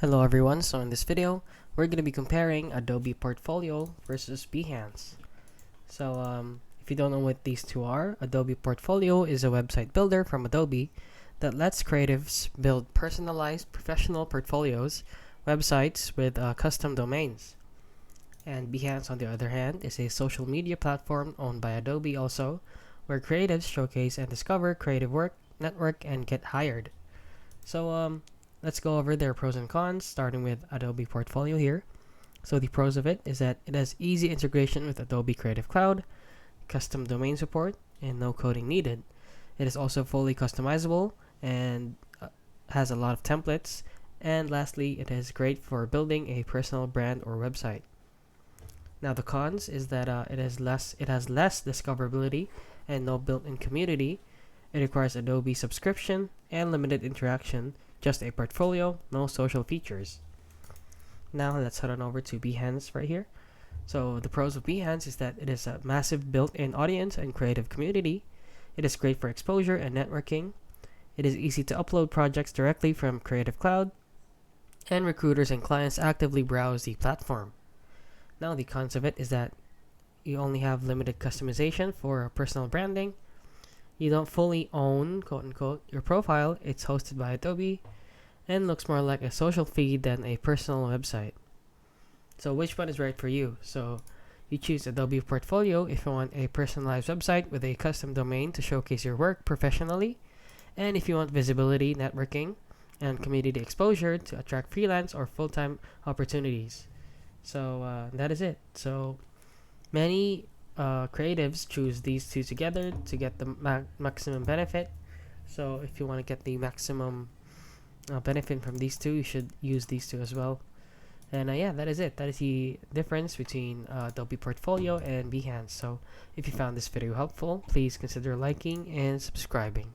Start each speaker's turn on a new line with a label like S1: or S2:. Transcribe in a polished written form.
S1: Hello everyone, so in this video, we're going to be comparing Adobe Portfolio versus Behance. If you don't know what these two are, Adobe Portfolio is a website builder from Adobe that lets creatives build personalized professional portfolios, websites with custom domains. And Behance, on the other hand, is a social media platform owned by Adobe also, where creatives showcase and discover creative work, network, and get hired. Let's go over their pros and cons, starting with Adobe Portfolio here. So the pros of it is that it has easy integration with Adobe Creative Cloud, custom domain support, and no coding needed. It is also fully customizable and has a lot of templates. And lastly, it is great for building a personal brand or website. Now the cons is that it has less discoverability and no built-in community. It requires Adobe subscription and limited interaction, just a portfolio, no social features. Now let's head on over to Behance right here. So the pros of Behance is that it is a massive built-in audience and creative community. It is great for exposure and networking. It is easy to upload projects directly from Creative Cloud, and recruiters and clients actively browse the platform. Now the cons of it is that you only have limited customization for personal branding. You don't fully own, quote unquote, your profile. It's hosted by Adobe and looks more like a social feed than a personal website. So which one is right for you? So you choose Adobe Portfolio if you want a personalized website with a custom domain to showcase your work professionally, and if you want visibility, networking, and community exposure to attract freelance or full-time opportunities. That is it. So many creatives choose these two together to get the maximum benefit. So if you want to get the maximum benefit from these two, you should use these two as well. And yeah, that is it. That is the difference between Adobe Portfolio and Behance. So if you found this video helpful, please consider liking and subscribing.